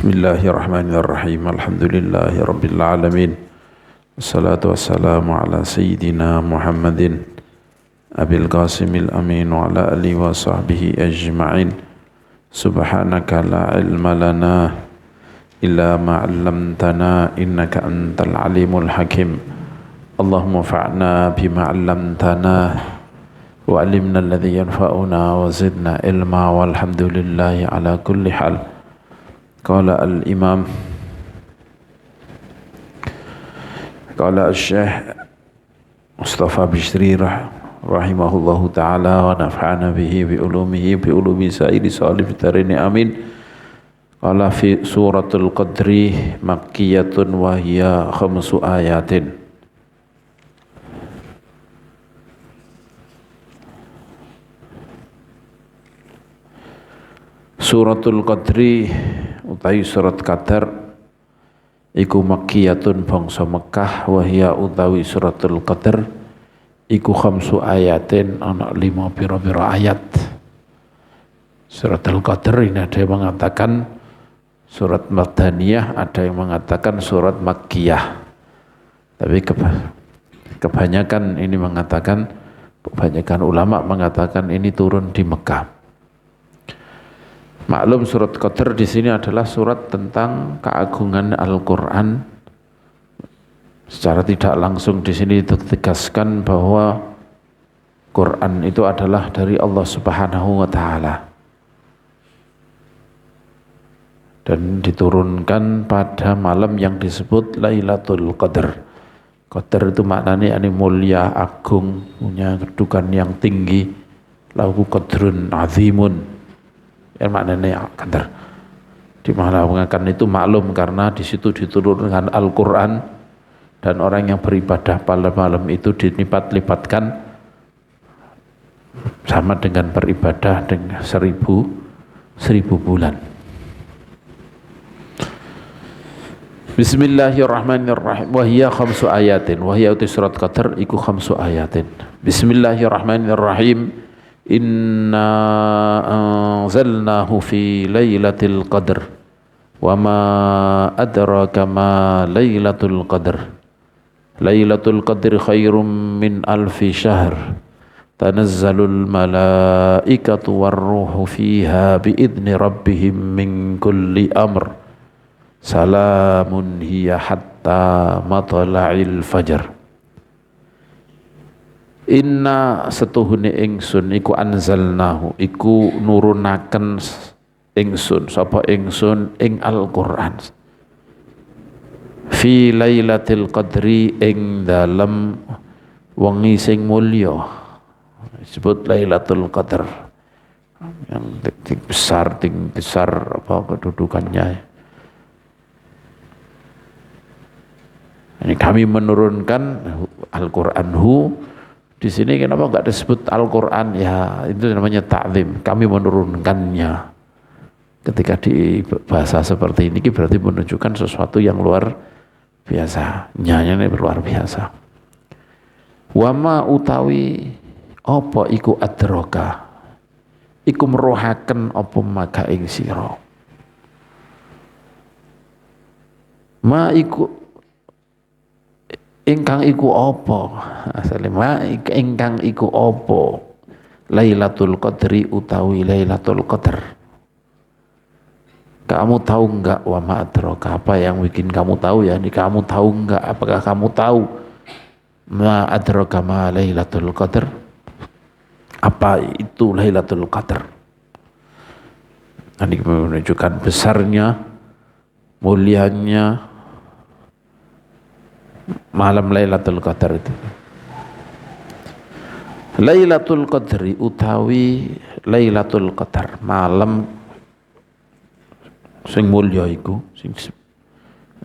Bismillahirrahmanirrahim. Alhamdulillahirabbil alamin. Wassalatu wassalamu ala sayyidina Muhammadin Abil Qasimil Amin wa ala alihi wa sahbihi ajma'in. Subhanaka la ilma lana illa ma 'allamtana innaka antal alimul hakim. Allahumma fa'na bima 'allamtana wa 'allimna alladhi yanfa'una wa zidna ilma walhamdulillahi ala kulli hal. Qala al-imam Qala al-syekh Mustafa Bishri rahimahullahu ta'ala wa nafa'ana bihi bi ulumihi bi ulumi sa'iri salih fitarini amin. Qala fi suratul qadri makkiyatun wa hiya khamsu ayatin. Suratul qadri utawi surat Qadar iku makkiyatun bangsa Mekah wa hiya utawi suratul Qadar iku khamsu ayatin ana 5 pira-pira ayat. Suratul Qadar ini ada yang mengatakan surat Madaniyah, ada yang mengatakan surat Makkiyah. Tapi kebanyakan ini mengatakan, kebanyakan ulama mengatakan ini turun di Mekah. Maklum surat Qadar di sini adalah surat tentang keagungan Al-Qur'an. Secara tidak langsung di sini ditegaskan bahwa Quran itu adalah dari Allah Subhanahu wa taala. Dan diturunkan pada malam yang disebut Lailatul Qadar. Qadar itu maknanya ini mulia, agung, punya kedudukan yang tinggi. Lahu qadrun azimun. Yang maknanya Qadar. Di mana mengatakan itu maklum karena di situ diturunkan Al-Qur'an dan orang yang beribadah pada malam itu dilipat-lipatkan sama dengan beribadah dengan 1000 bulan. Bismillahirrahmanirrahim. Wa hiya khamsu ayatin. Wa hiya surat Qadar iku khamsu ayatin. Bismillahirrahmanirrahim. Inna anzalnahu fi lailatul qadr wa ma adraka ma lailatul qadr. Lailatul qadr khairum min alfi syahr. Tanazzalul malaikatu warruhu fiha biidzni rabbihim min kulli amr. Salamun hiya hatta matla'il fajr. Inna setuhune ingsun iku anzalnahu iku nurunaken ingsun sapa ingsun ing Al-Qur'an fi lailatul qadri ing dalem wengi sing mulya disebut Lailatul Qadar yang tinggi besar apa kedudukannya. Ini kami menurunkan Al-Qur'an di sini kenapa enggak disebut Al-Qur'an? Ya, itu namanya ta'zim. Kami menurunkannya. Ketika di bahasa seperti ini berarti menunjukkan sesuatu yang luar biasa. Nyanya ini luar biasa. Wama utawi apa iku adraka. Iku merohaken apa maka ing sira. Ma iku ingkang iku apa? Asale ma ingkang iku apa? Lailatul Qadri utawi Lailatul Qadar. Kamu tahu enggak wa ma adraka, apa yang bikin kamu tahu ya? Ini kamu tahu enggak? Apakah kamu tahu ma adraka ma Lailatul Qadar? Apa itu Lailatul Qadar? Ini menunjukkan besarnya, mulianya malam Lailatul Qadar itu. Lailatul Qadri utawi Lailatul Qadar, malam sing mulya iku sing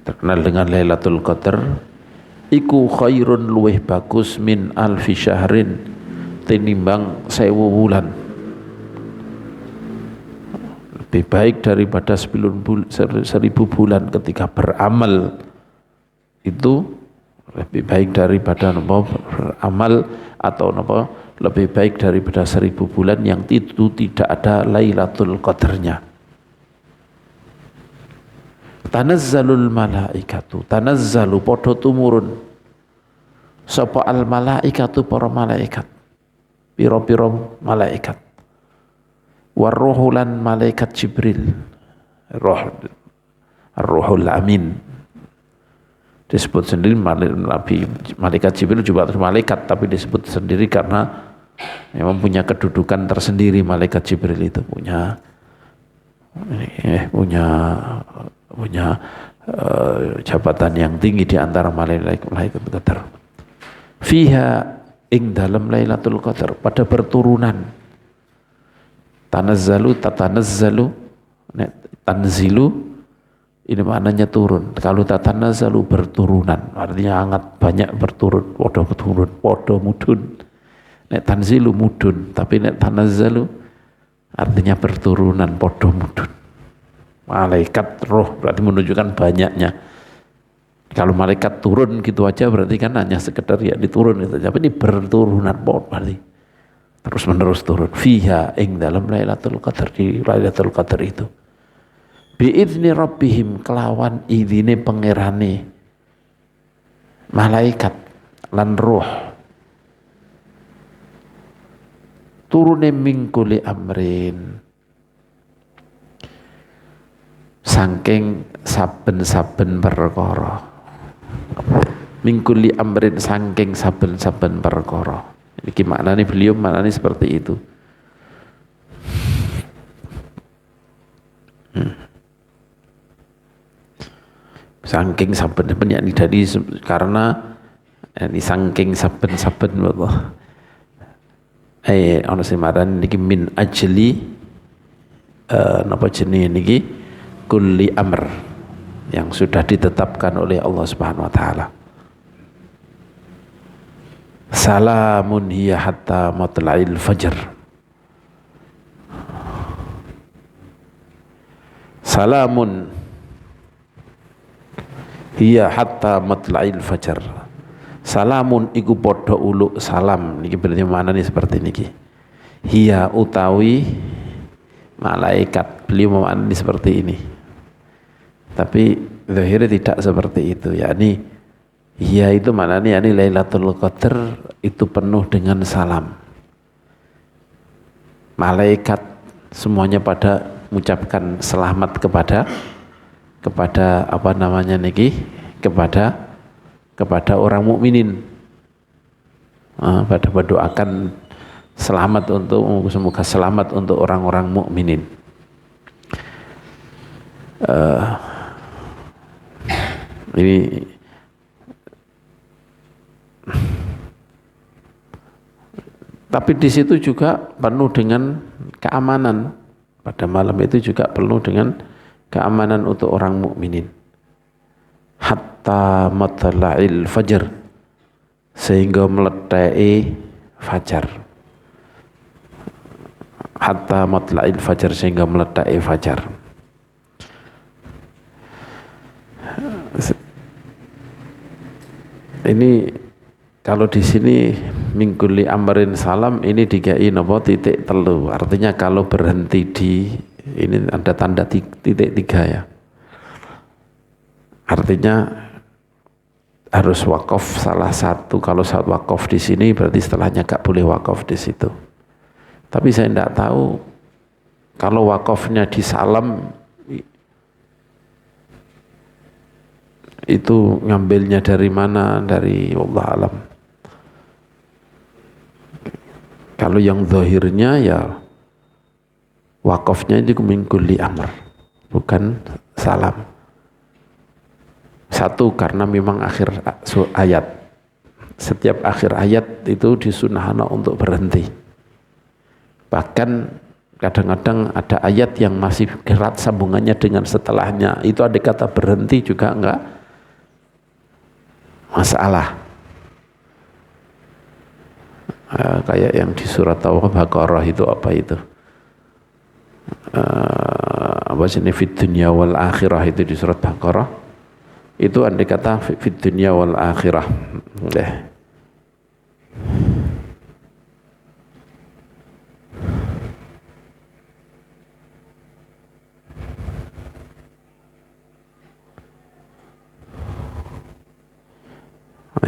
terkenal dengan Lailatul Qadar iku khairun luweh bagus min alfi syahrin tinimbang 1000 bulan. Lebih baik daripada 1000 bulan ketika beramal itu lebih baik daripada beramal atau lebih baik daripada 1000 bulan yang itu tidak ada Lailatul Qadarnya. Tanazzalul malaikatu, tanazzalu padha tumurun sapa al malaikatu para malaikat, pira-pira malaikat, warruhulan malaikat Jibril, roh ar-ruhul amin disebut sendiri. Malaikat Jibril juga malaikat, tapi disebut sendiri karena memang punya kedudukan tersendiri. Malaikat Jibril itu punya jabatan yang tinggi di antara malaikat qadar. Fiha ing dalam Lailatul Qadar pada berturunan. Tanazzalu tatanazzalu, tanzilu ini maknanya turun. Kalau tatanazzalu berturunan, artinya sangat banyak berturun, podo mudun. Nek tanzilu mudun, tapi nek tanazzalu artinya berturunan, podo mudun. Malaikat roh berarti menunjukkan banyaknya. Kalau malaikat turun gitu aja berarti kan hanya sekedar ya diturun gitu. Tapi ini berturunan berarti terus menerus turun. Fiha ing dalam Lailatul Qadar, di Lailatul Qadar itu. Biizni rabbihim kelawan idine pangerane malaikat lan roh. Turune mingkuli amrin, saking saben-saben perkara. Mingkuli amrin saking saben-saben perkara. Iki maknane beliau maknane seperti itu. Saking saben-saben yakni dari karena ini saking saben-saben Allah. Ana sing maran niki min ajli napa jenenge niki kulli amr yang sudah ditetapkan oleh Allah Subhanahu wa taala. Salamun hiya hatta matla'il fajr. Salamun hiya hatta matla'il fajr. Salamun iku padha uluk salam niki berarti maknane seperti niki. Hiya utawi malaikat, beliau memaknani seperti ini. Tapi zahirnya tidak seperti itu, yakni hiya itu maknanya yakni Lailatul Qadar itu penuh dengan salam. Malaikat semuanya pada mengucapkan selamat kepada apa namanya niki, kepada orang mukminin. Pada berdoakan selamat semoga selamat untuk orang-orang mukminin. Ini tapi di situ juga penuh dengan keamanan. Pada malam itu juga penuh dengan keamanan untuk orang mukminin. Hatta matla'il fajr, sehingga meletai fajar. Hatta matla'il fajar, sehingga meletai fajar. Ini kalau di sini mingkuli amrin salam ini dikai napa titik telu, artinya kalau berhenti di ini ada tanda titik 3 ya. Artinya harus wakaf salah satu. Kalau saat wakaf di sini berarti setelahnya gak boleh wakaf di situ. Tapi saya tidak tahu kalau wakafnya di salam itu ngambilnya dari mana, dari Allah alam. Kalau yang zahirnya ya wakafnya itu min kulli amr, bukan salam. Satu, karena memang akhir ayat. Setiap akhir ayat itu disunahkan untuk berhenti. Bahkan kadang-kadang ada ayat yang masih erat sambungannya dengan setelahnya. Itu ada kata berhenti juga enggak masalah. Kayak yang di surat Al-Baqarah itu apa itu? Apa sih ini fid dunya wal akhirah itu di surat Baqarah. Itu andai kata fid dunya wal akhirah.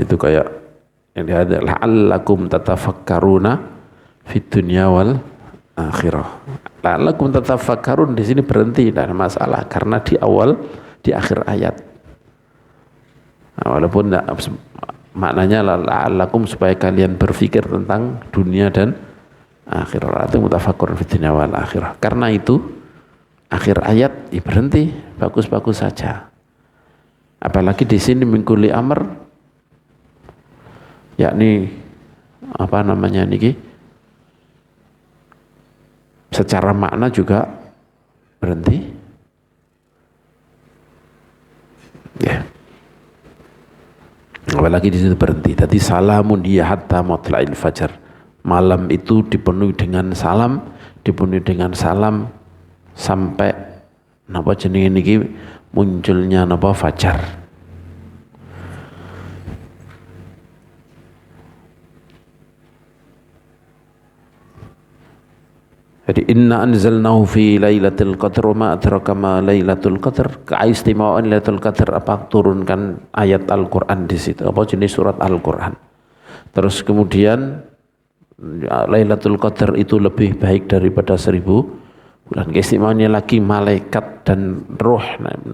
itu kayak yang ada la'allakum tatafakkaruna fid dunya wal akhirah. La'allakum tatafakkarun di sini berhenti, tidak ada masalah karena di awal di akhir ayat. Nah, walaupun maknanya la'allakum supaya kalian berpikir tentang dunia dan akhirat, itu mutafakkurun fid dunya wal akhirah. Karena itu akhir ayat berhenti, bagus-bagus saja. Apalagi di sini min kulli amr, yakni apa namanya niki, secara makna juga berhenti. Ya. Apalagi di situ berhenti. Tadi salamun hiya hatta matla'il fajar. Malam itu dipenuhi dengan salam, sampai napa jenenge niki munculnya napa fajar. Jadi inna anzalnahu fi lailatul qadr wa ma adraka ma lailatul qadr. Keistimewaan lailatul qadr apa turunkan ayat Al-Qur'an di situ. Apa jenis surat Al-Qur'an. Terus kemudian Lailatul Qadar itu lebih baik daripada 1000 bulan. Keistimewaannya lagi malaikat dan roh,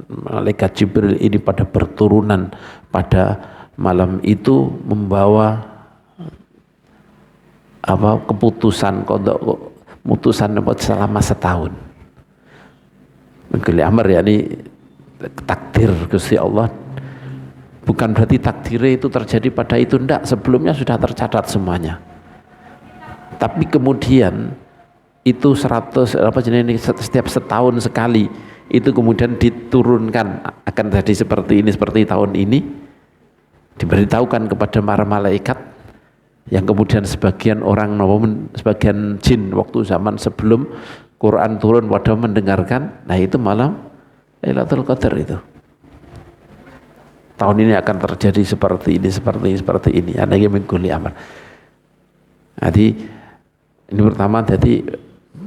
malaikat Jibril ini pada berturunan pada malam itu membawa apa keputusan selama setahun. Menggeli amar yakni takdir Gusti Allah. Bukan berarti takdirnya itu terjadi pada itu, enggak, sebelumnya sudah tercatat semuanya. Tapi kemudian itu setiap setahun sekali itu kemudian diturunkan akan jadi seperti ini, seperti tahun ini, diberitahukan kepada para malaikat yang kemudian sebagian orang, sebagian jin waktu zaman sebelum Quran turun pada mendengarkan. Nah itu malam Lailatul Qadar itu. Tahun ini akan terjadi seperti ini. Ada yang mengkuli amar. Jadi ini pertama, jadi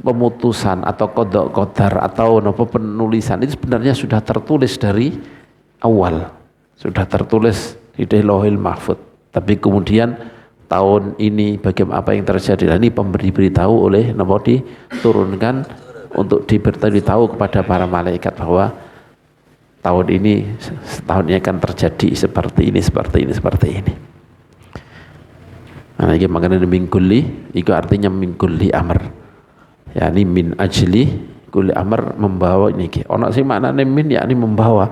pemutusan atau qada qadar atau penulisan itu sebenarnya sudah tertulis dari awal, sudah tertulis di Lauhil Mahfuz. Tapi kemudian tahun ini bagaimana apa yang terjadi, nah, ini diberitahu oleh diturunkan untuk diberitahu kepada para malaikat bahwa tahun ini akan terjadi seperti ini. Nah, ini makanya min kulli, itu artinya min kulli amr. Ya, ini min ajli kulli amr, membawa ini. Ono sing maknane min yakni membawa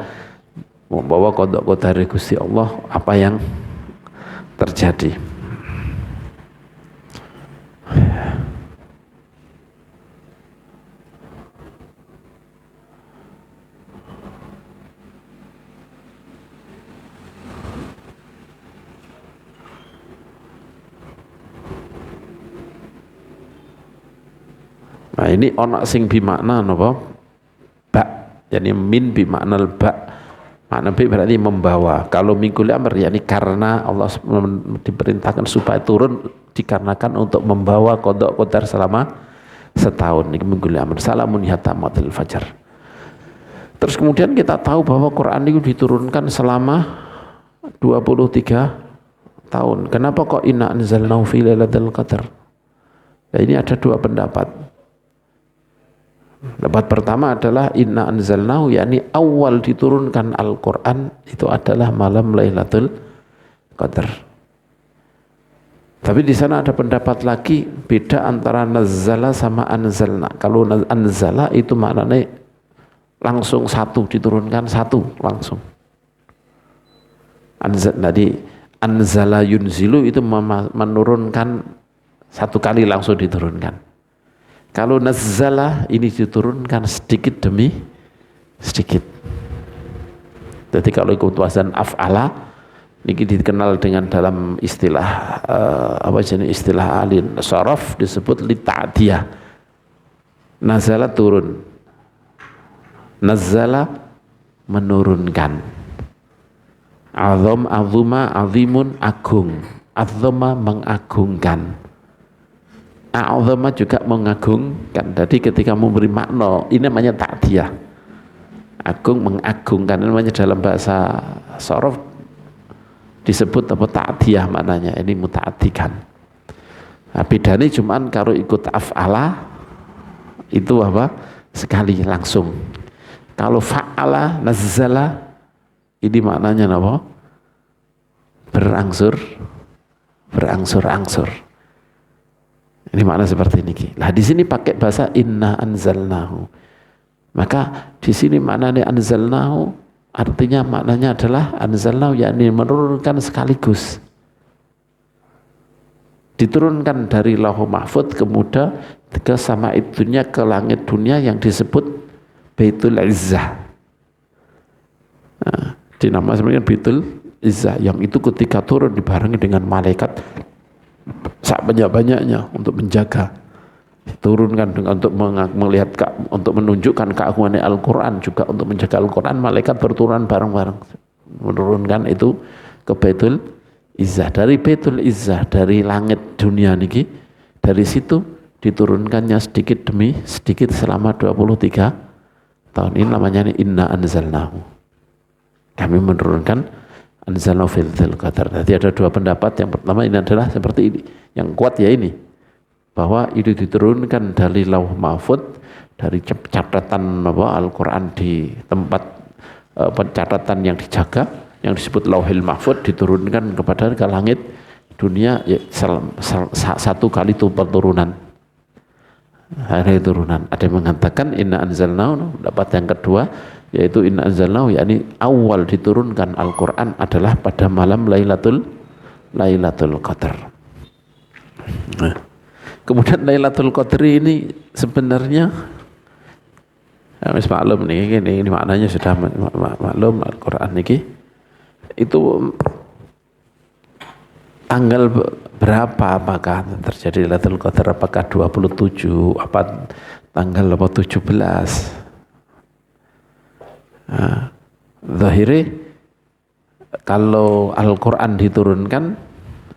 qada qadar Gusti Allah apa yang terjadi. Nah ini ono sing bimakna napa? Ba. Yani min bimakna ba. Makna bi berarti membawa. Kalau min kulli amr yakni karena Allah diperintahkan supaya turun dikarenakan untuk membawa qada qadar selama setahun. Ini min kulli amr. Salamun hatta matla'il fajar. Terus kemudian kita tahu bahwa Quran itu diturunkan selama 23 tahun. Kenapa kok inna anzalnahu fi lailatul qadar? Nah, ini ada dua pendapat. Pendapat pertama adalah inna anzalnahu, yakni awal diturunkan Al-Quran itu adalah malam Lailatul Qadar. Tapi di sana ada pendapat lagi beda antara nazzala sama anzalna. Kalau anzala itu maknanya langsung satu, diturunkan satu langsung. Anzala yunzilu itu menurunkan satu kali langsung diturunkan. Kalau nazzala ini diturunkan sedikit demi sedikit. Jadi kalau ikut wazan af'ala ini dikenal dengan dalam istilah istilah ahli sharaf disebut li ta'diyah. Nazala turun. Nazzala menurunkan. Azuma azimun agung. Azama mengagungkan. A'zama juga mengagungkan. Jadi ketika memberi makna, ini namanya ta'diyah. Agung mengagungkan, ini namanya dalam bahasa sorof disebut apa ta'diyah maknanya, ini muta'addikan. Nah, bedanya cuman kalau ikut af'ala itu apa? Sekali langsung. Kalau fa'ala nazzala ini maknanya apa? Berangsur-angsur. Ini makna seperti ini. Lah di sini pakai bahasa inna anzalnahu. Maka di sini maknanya anzalnahu artinya maknanya adalah anzalnahu yakni menurunkan sekaligus. Diturunkan dari lauh mahfud kemudian ke sama itunya ke langit dunia yang disebut Baitul Izzah. Nah, dinamakan sebenarnya Baitul Izzah yang itu ketika turun dibarengi dengan malaikat sak banyak-banyaknya untuk menjaga, turunkan dengan untuk melihat untuk menunjukkan keagungan Al-Quran, juga untuk menjaga Al-Quran malaikat berturun bareng-bareng menurunkan itu ke Baitul Izzah. Dari Baitul Izzah, dari langit dunia niki, dari situ diturunkannya sedikit demi sedikit selama 23 tahun. Ini namanya inna anzalnahu. Kami menurunkan anzalnahu fil qadar. Nanti ada dua pendapat. Yang pertama ini adalah seperti ini. Yang kuat ya ini, bahwa itu diturunkan dari lauh mahfud, dari catatan Al-Quran di tempat pencatatan yang dijaga, yang disebut lauhil mahfud, diturunkan kepada ke langit dunia ya, satu kali itu perturunan. Hari turunan. Ada yang mengatakan inna anzalnahu, dapat yang kedua yaitu inna anzalnahu yakni awal diturunkan Al-Quran adalah pada malam Lailatul Qadar. Nah, kemudian Lailatul Qadar ini sebenarnya maklum nih, ini maknanya sudah maklum Al-Quran ini. Itu tanggal berapa, apakah terjadi Lailatul Qadar, apakah 27 apa tanggal 17? Nah, zahiri kalau Al-Quran diturunkan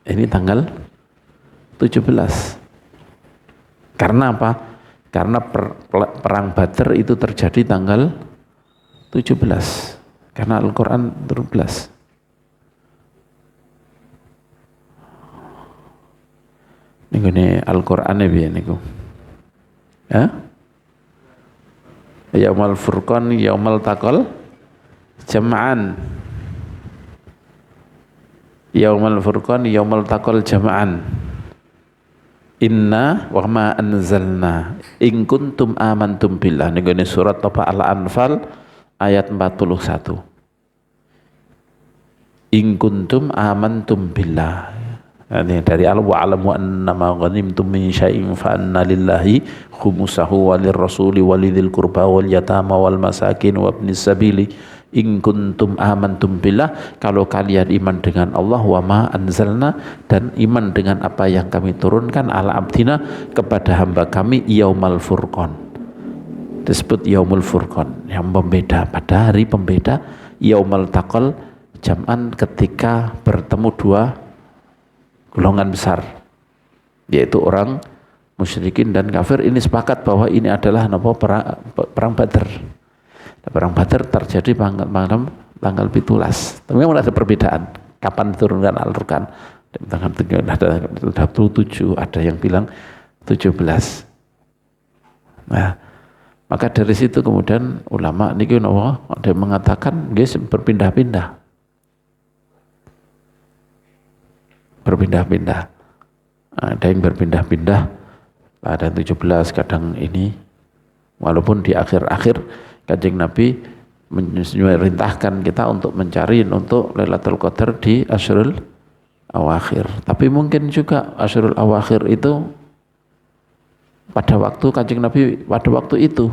ini tanggal 17. Karena apa? Karena perang Badar itu terjadi tanggal 17. Karena Al-Quran 17. Ini Al-Quran ya niku. Ya? Yaumal furqan yaumal taqal jam'an. Yaumal furqan yaumal taqal jam'an. Inna wa ma anzalna in kuntum amantum billah. Niku ini surat Al-Anfal ayat 41. In kuntum amantum billah. Ini dari Allah wa alamu annama ghanimtum min syai'in fa anna lillahi khumusahu walil rasuli walidil qurba wal yatama wal masakin wa ibnis sabili in kuntum amantum billah. Kalau kalian iman dengan Allah, wa ma anzalna, dan iman dengan apa yang kami turunkan ala abdina kepada hamba kami yaumal furqan. Disebut yaumul furqan, yang pembeda, pada hari pembeda. Yaumal taqal jam'an, ketika bertemu dua golongan besar, yaitu orang musyrikin dan kafir. Ini sepakat bahwa ini adalah perang Badar. Perang Badar terjadi tanggal 17. Tapi memang ada perbedaan kapan diturunkan Al-Quran. Ada 27, ada yang bilang 17. Nah, maka dari situ kemudian ulama niki ada yang mengatakan dia berpindah-pindah. Ada yang berpindah-pindah pada 17, kadang ini, walaupun di akhir-akhir Kanjeng Nabi memerintahkan kita untuk mencari untuk Lailatul Qadar di Asyrul Awakhir. Tapi mungkin juga Asyrul Awakhir itu pada waktu Kanjeng Nabi pada waktu itu.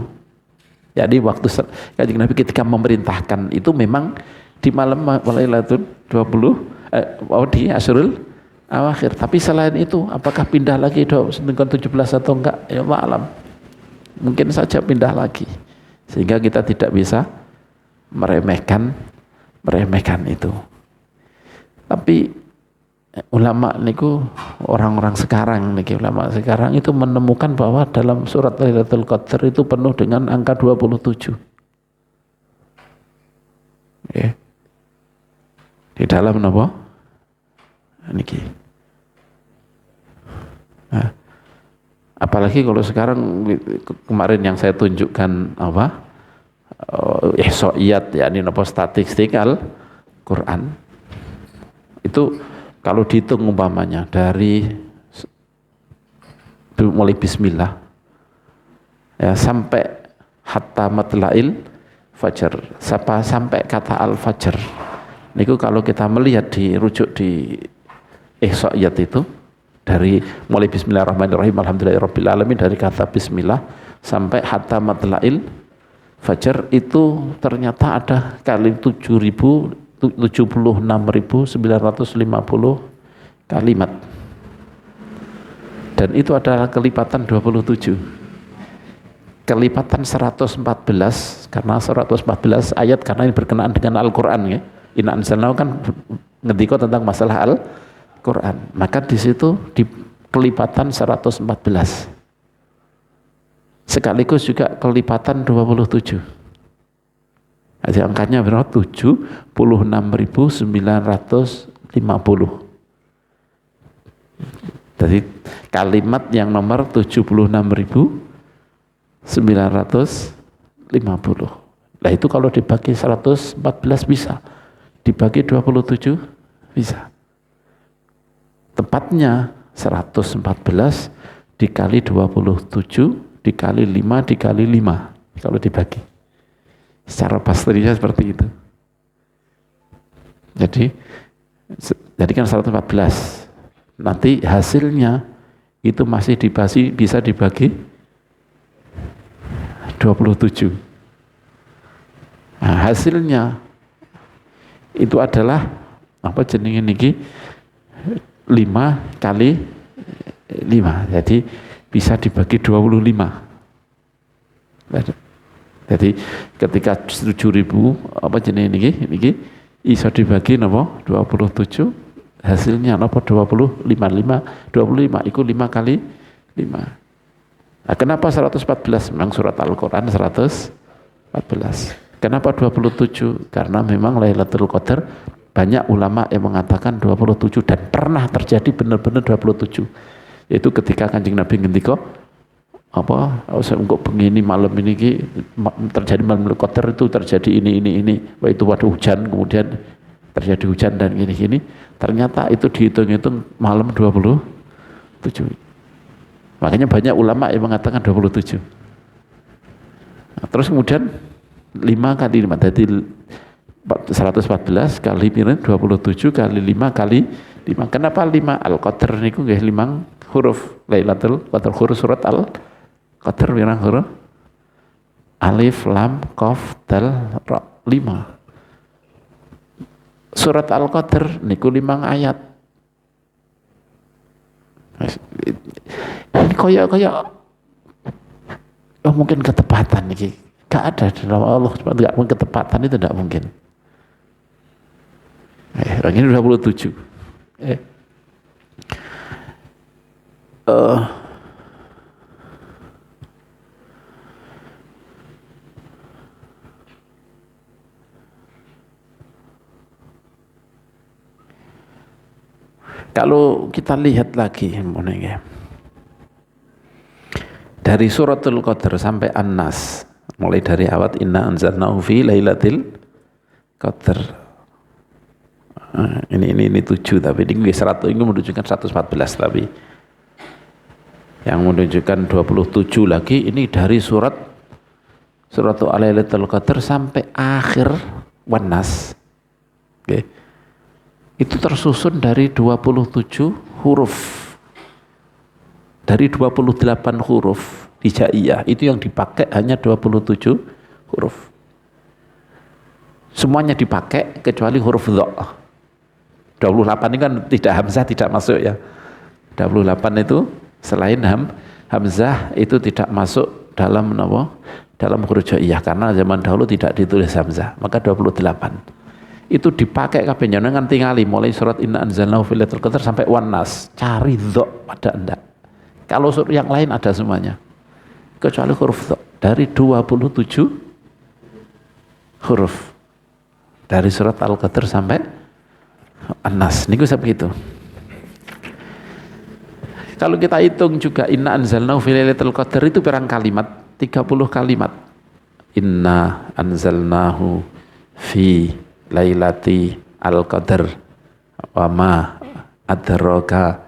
Jadi waktu Kanjeng Nabi ketika memerintahkan itu memang di malam Lailatul 20 di Asyrul Awakhir. Tapi selain itu, apakah pindah lagi dengan 17 atau enggak? Ya ma'alam. Mungkin saja pindah lagi. Sehingga kita tidak bisa meremehkan itu. Tapi ulama niku, orang-orang sekarang niki, ulama sekarang itu menemukan bahwa dalam surat Lailatul Qadar itu penuh dengan angka 27. Ya. Di dalam apa? apalagi kalau sekarang kemarin yang saya tunjukkan apa ihsaiyat yakni apa statistik Al-Qur'an itu kalau dihitung umpamanya dari mulai bismillah ya sampai hatta matla'il fajar sampai kata al-fajr niku kalau kita melihat dirujuk di ihsaiyat itu dari mulai bismillahirrahmanirrahim alhamdulillahirabbil alamin dari kata bismillah sampai hatta matla'il fajar itu ternyata ada kali 76.950 kalimat dan itu adalah kelipatan 27 kelipatan 114 karena 114 ayat karena ini berkenaan dengan Al-Quran ya inna anzalnahu kan ngendika tentang masalah Al-Quran maka di situ di kelipatan 114 sekaligus juga kelipatan 27 jadi angkanya berapa? 76.950 jadi kalimat yang nomor 76.950 nah itu kalau dibagi 114 bisa dibagi 27 bisa tepatnya 114 dikali 27 dikali 5 dikali 5 kalau dibagi secara pastinya seperti itu jadi kan 114 nanti hasilnya itu masih bisa dibagi 27 nah hasilnya itu adalah apa jenenge niki 5 kali 5 jadi bisa dibagi 25 jadi ketika 7.000 apa jenis ini bisa dibagi napa 27 hasilnya napa 25 itu 5 kali 5 nah, kenapa 114 memang surat Al-Quran 114 kenapa 27 karena memang Lailatul Qadar banyak ulama yang mengatakan 27 dan pernah terjadi benar-benar 27 yaitu ketika Kanjeng Nabi ngendika apa untuk begini malam ini terjadi malam Qadar itu terjadi ini itu waktu hujan kemudian terjadi hujan dan gini ternyata itu dihitung-hitung malam 27 makanya banyak ulama yang mengatakan 27 nah, terus kemudian 5 kali 5 jadi 114 kali 27 kali 5 kali 5 kenapa 5 Al-Qadar niku nggih 5 huruf Lailatul Qadar huruf surat Al-Qadar pirang huruf alif lam qaf dal ra 5 surat Al-Qadar niku 5 ayat ini kaya oh mungkin ketepatan nih gak ada dalam Allah gak mungkin ketepatan itu tidak mungkin ini 27 kalau kita lihat lagi dari suratul Qadar sampai An-Nas mulai dari awal inna anzalnahu fi lailatul qadar ini 7 tapi ini 100 ini menunjukkan 114 tapi yang menunjukkan 27 lagi ini dari surat Lailatul Qadar sampai akhir Wan-Nas itu tersusun dari 27 huruf dari 28 huruf hijaiyah itu yang dipakai hanya 27 huruf semuanya dipakai kecuali huruf dha 28 ini kan tidak hamzah tidak masuk ya 28 itu selain hamzah itu tidak masuk dalam dalam huruf hijaiyah karena zaman dahulu tidak ditulis hamzah maka 28 itu dipakai kabehnya nganti ngali mulai surat inna anzalnahu fi lailatul qadar sampai Wan-Nas cari dha pada enggak kalau surat yang lain ada semuanya kecuali huruf dha dari 27 huruf dari surat Al-Qadar sampai An-Nas niku seperti itu Kalau kita hitung juga inna anzalnahu fi lailatul qadar itu berang kalimat? 30 kalimat. Inna anzalnahu fi lailati al-qadar wa ma adraka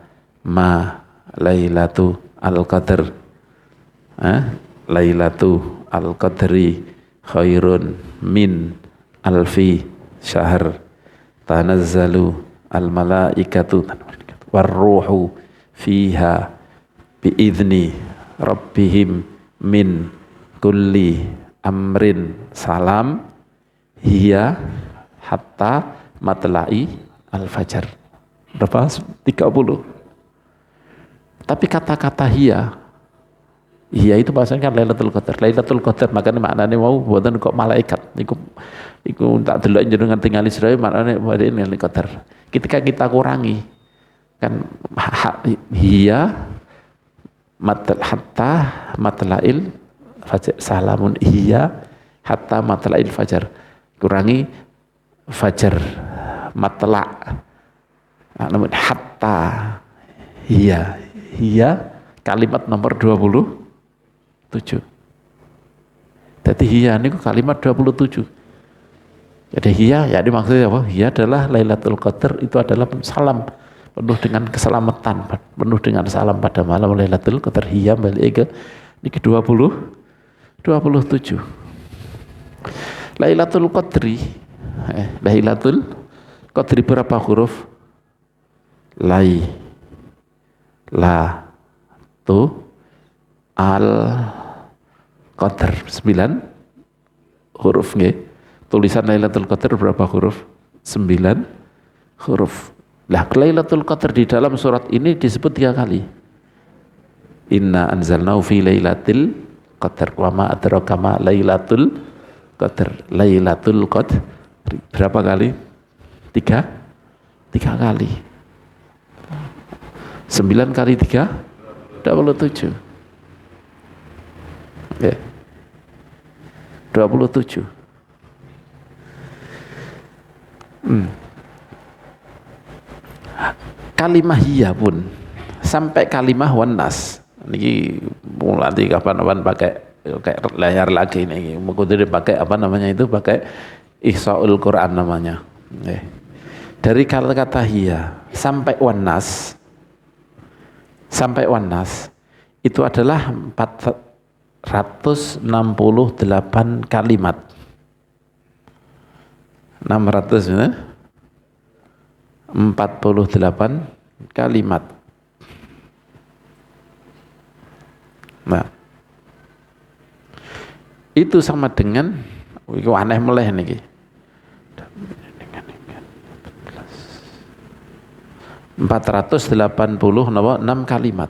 ma lailatu al-qadar. Lailatu al-qadri khairun min alfi syahr tanazzalu al-malaikatu warruhu fiha biizni rabbihim min kulli amrin salam hiya hatta matla'i al-fajar. Berapa? 30. Tapi kata-kata hiya itu bahasanya kan Lailatul Qadar. Lailatul Qadar makanya maknanya mau buatan kok malaikat. Iku tak delok jenengan tinggal Israel maknanya Lailatul Qadar. Ketika kita kurangi kan hiya hatta matla'il fajar, salamun hiya hatta matla'il fajar. Kurangi fajar matla'. Namun hatta hiya kalimat nomor 27. Jadi hiya ini kalimat 27. Jadi hiya, ya ini maksudnya apa? Hiya adalah Lailatul Qadar, itu adalah salam penuh dengan keselamatan, penuh dengan salam pada malam Lailatul Qadar. Hiya balik ke ini ke 27. Lailatul Qadri, Lailatul Qadri berapa huruf? La tu al Qadar 9 huruf nggih. Tulisan Lailatul Qadar berapa huruf? 9 huruf. Lah Lailatul Qadar di dalam surat ini disebut 3 kali. Inna anzalnahu fi lailatul qadar wa ma adraka ma lailatul qadar. Lailatul Qadar berapa kali? 3 kali. 9 kali 3 27. Ya. 27. Kalimah hiya pun sampai kalimah wanas. Niki nanti kapan-kapan pakai layar lagi nih. Mungkin pakai apa namanya itu, pakai ihsaul Quran namanya. Dari kata-kata hiya sampai wanas itu adalah 468 kalimat. 648 kalimat. Nah, itu sama dengan itu aneh meleh niki. 486 kalimat.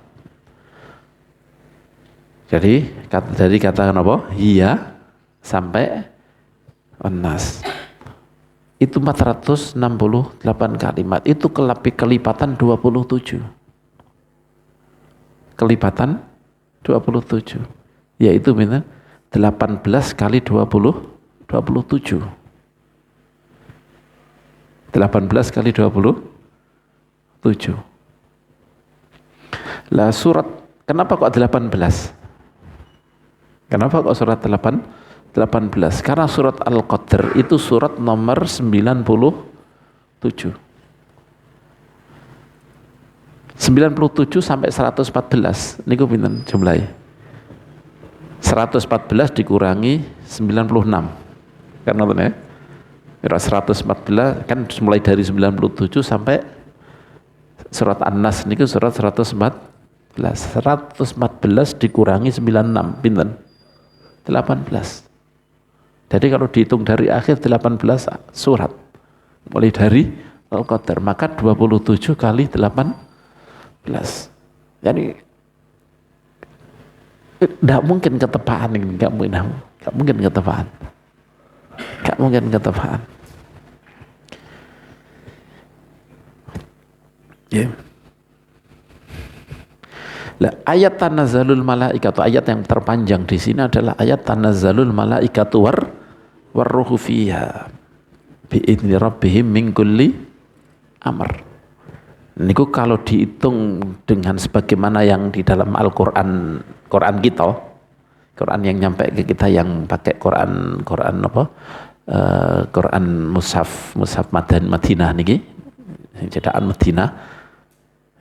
Jadi dari kata apa? Hiya sampai wanas. Itu 468 kalimat. Itu kelipatan 27. Kelipatan 27. Yaitu 18 kali 27. 18 kali 27. Lah surat, kenapa kok 18? Kenapa kok surat 18? Karena surat Al-Qadr itu surat nomor 97. 97 sampai 114. Niku pinten jumlahnya? 114 dikurangi 96. Kan nonton ya? 114 kan mulai dari 97 sampai surat An-Nas niku surat 114. 114 dikurangi 96 pinten? 18. Jadi kalau dihitung dari akhir 18 surat mulai dari Al-Qadr, maka 27 kali 18. Jadi tidak mungkin ketepaan ini, nggak mungkin ketepaan. Nggak mungkin ketepaan. Ya. Lah, ayat tanazzalul malaikatu, ayat yang terpanjang di sini adalah ayat tanazzalul malaikatu warruhu fiha biidzni rabbihim min kulli amr. Niku kalau dihitung dengan sebagaimana yang di dalam Al-Qur'an, Quran kita, Quran yang nyampe ke kita yang pakai Quran apa? Quran mushaf Madinah niki, cetakan Madinah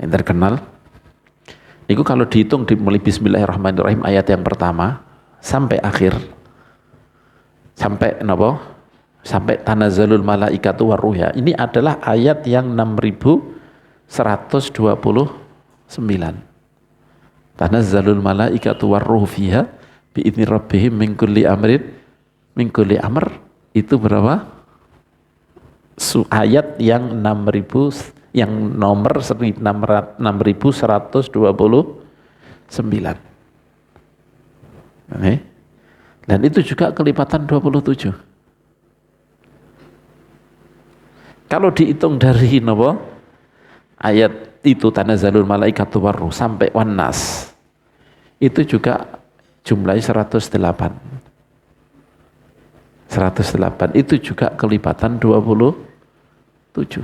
yang terkenal. Niku kalau dihitung mulai Bismillahirrahmanirrahim ayat yang pertama sampai akhir, sampai napa? Sampai tanazzalul malaikatu waruh ya. Ini adalah ayat yang 6129. Tanazzalul malaikatu waruh fiha biidzni rabbihim min kulli amr. Itu berapa? Ayat yang 6000, yang nomor 6129. Dan itu juga kelipatan 27. Kalau dihitung dari ayat itu tanazzalul malaikatu waruh sampai wan nas, itu juga jumlahnya 108. 108 itu juga kelipatan 27.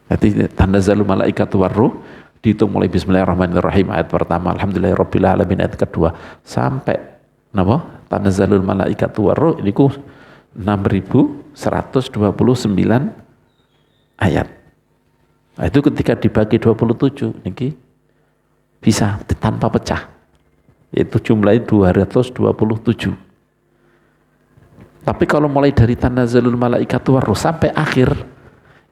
Jadi tanazzalul malaikatu waruh dihitung mulai Bismillahirrahmanirrahim ayat pertama, Alhamdulillahirabbil alamin ayat kedua sampai tanazzalul malaikatu waruh ini 6129 ayat. Nah, itu ketika dibagi 27 niki bisa tanpa pecah. Yaitu jumlahnya 227. Tapi kalau mulai dari tanazzalul malaikatu waruh sampai akhir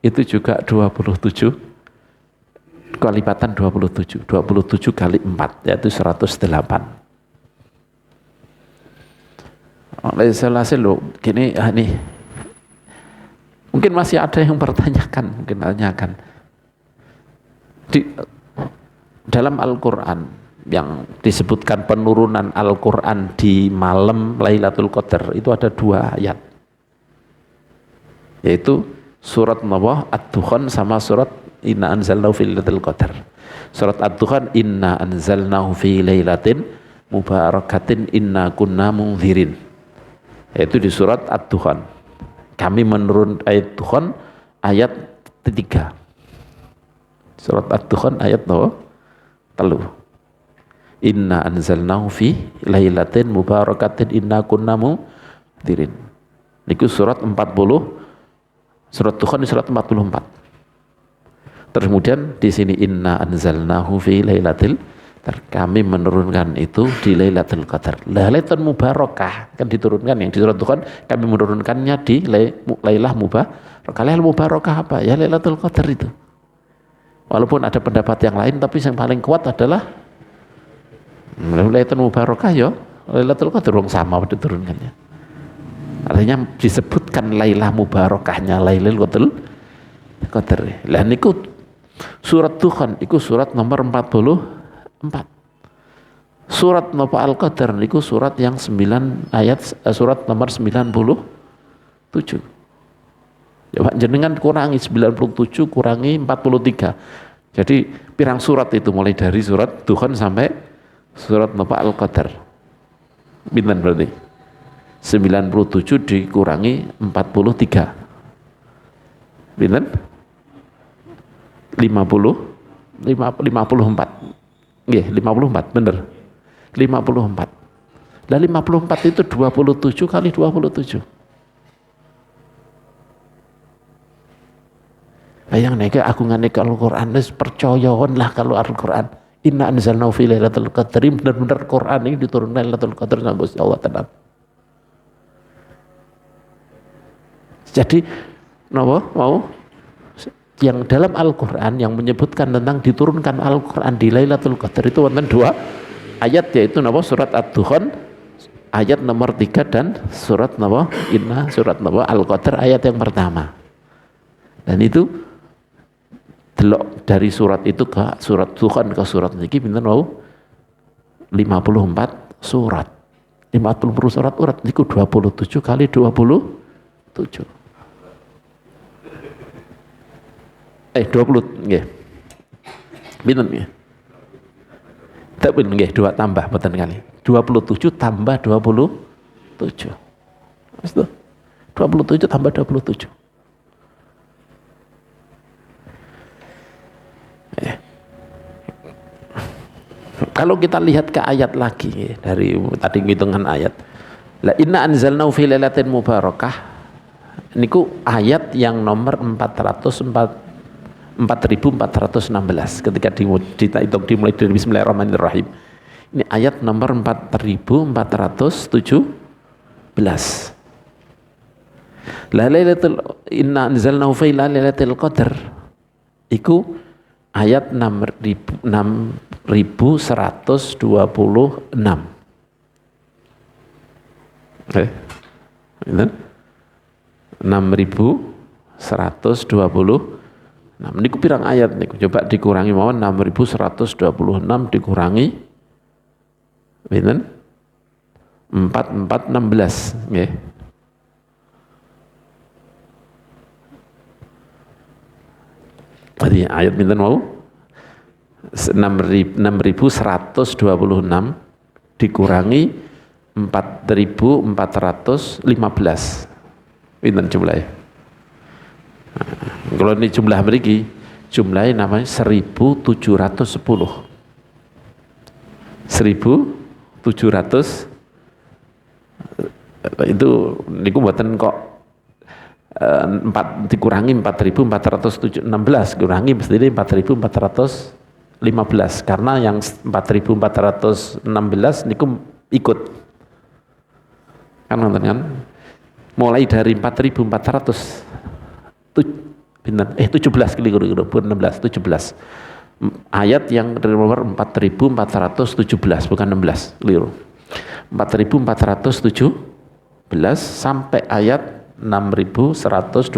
itu juga 27. Kelipatan 27 kali 4 yaitu 108. Oleh selasa lo gini ini mungkin masih ada yang bertanyakan, mungkin tanyakan di dalam Al-Quran yang disebutkan penurunan Al-Quran di malam Lailatul Qadar itu ada 2 ayat, yaitu surat Ad-Dukhan sama surat Inna anzalnahu fi lailatul qadar. Surat Ad-Dukhan inna anzalnahu fi lailatin mubarakatin inna kunna mundzirin. Itu di surat Ad-Dukhan. Kami menurun ayat Dukhan ayat 3. Surat Ad-Dukhan ayat 3. Inna anzalnahu fi lailatin mubarakatin inna kunna mundzirin. Niku surat 40. Surat Dukhan di surat 44. Terus kemudian di sini inna anzalnahu fi lailatul qadar, kami menurunkan itu di Lailatul Qadar. Lailatul Mubarakah kan diturunkan, yang di surat Dukhan kami menurunkannya di Lailah Mubarakah. Lailatul Mubarakah apa? Ya Lailatul Qadar itu. Walaupun ada pendapat yang lain, tapi yang paling kuat adalah Lailatul Mubarakah ya. Lailatul Qadar sama diturunkannya. Artinya disebutkan Lailah Mubarakahnya Lailatul Qadar. Lah niku surat Dukhan itu surat nomor 44. Surat Al-Qadar niku surat yang 9 ayat, surat nomor 97. Ya Pak, jenengan kurangi 97 kurangi 43. Jadi pirang surat itu mulai dari surat Dukhan sampai surat Al-Qadar. Pinten berarti? 97 dikurangi 43. Pinten? 54. Nggih, 54 bener. 54. Lah 54 itu 27 kali 27. Bayang nek aku ngene Al-Qur'an wis percayaon lah kalau Al-Qur'an. Inna anzalnahu fi lailatul qadri, bener-bener Qur'an ini diturunkan Lailatul Qadar sama Gusti Allah Ta'ala. Jadi mau yang dalam Al-Quran yang menyebutkan tentang diturunkan Al-Quran di Lailatul Qadar itu wonten 2 ayat, yaitu surat Ad-Dukhan ayat nomor 3 dan surat Al-Qadar ayat yang pertama. Dan itu delok dari surat itu ke surat Dukhan ke surat niki pinten 54 surat. 50 surat niku 27 kali 27. 20 nggih. Pinten nggih? Tak pinten nggih, 2 tambah mboten kali. 27 tambah 27. Wis to. 27 tambah 27. Kalau kita lihat ke ayat lagi dari tadi hitungan ayat, la inna anzalnahu fi lailatin mubarakah, niku ayat yang nomor 4416 ketika dihitung dimulai dari bismillahirrahmanirrahim. Ini ayat nomor 4417. La lailatul inna anzalnahu fi lailatul qadar iku ayat 6126. Itu 6126. Niku pirang ayat niku? Coba dikurangi mawon 6126 dikurangi pinten? 4416 nggih. Tadi ayat pinten mau? 6126 dikurangi 4415. Pinten jumlahnya? Kalau ini jumlah mriki, jumlahnya namanya 1710. 1700 itu niku mboten kok 4 dikurangi 4416 kurangi mesti 4415 karena yang 4416 niku ikut kan nonton kan mulai dari 4400 17 keliru 16 17 ayat yang nomor 4417 bukan 16 keliru 4417 sampai ayat 6126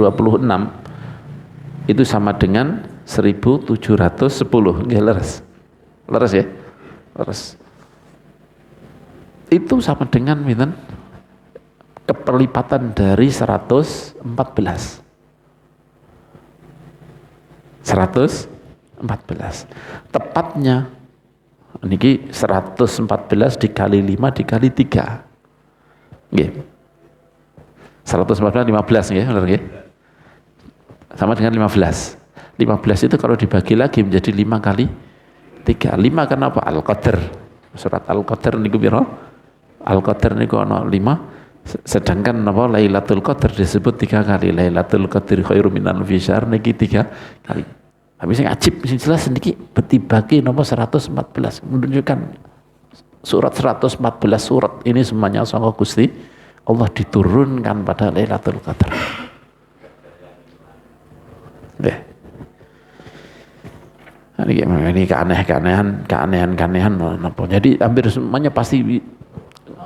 itu sama dengan 1710. Nggih leres. Leres ya? Leres. Itu sama dengan pinten? Keperlipatan dari 114. 114. Tepatnya niki 114 dikali 5 dikali 3. Nggih. 114 15 ya, benar ya? Sama dengan 15. 15 itu kalau dibagi lagi menjadi 5 kali 3. 5 kenapa? Al-Qadr. Surat Al-Qadr niku pira? Al-Qadr niku ana 5. Sedangkan napa Lailatul Qadar disebut 3 kali. Lailatul Qadri khairum min alfi syahr niki 3 kali. Tapi sing ajib sing jelas niki dibagi nomor 114 menunjukkan surat 114 surat ini semuanya sangka Gusti Allah diturunkan pada Lailatul Qadar. Deh. Ini keanehan-keanehan apa. Jadi hampir semuanya pasti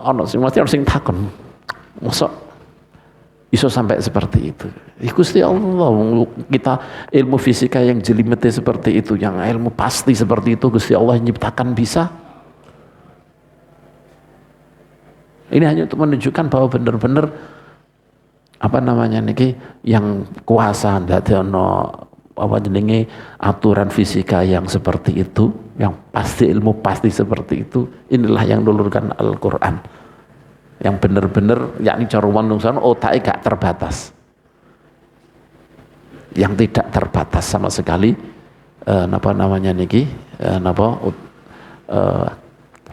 ono sing mesti sing takon. Mosok iso sampai seperti itu. Gusti Allah, kita ilmu fisika yang jelimetnya seperti itu, yang ilmu pasti seperti itu Gusti Allah menciptakan bisa. Ini hanya untuk menunjukkan bahwa benar-benar apa namanya niki yang kuasa ndadekno apa jenenge aturan fisika yang seperti itu, yang pasti ilmu pasti seperti itu. Inilah yang nulurkan Al-Qur'an. Yang benar-benar yakni cara manungsa otake gak terbatas. Yang tidak terbatas sama sekali apa namanya niki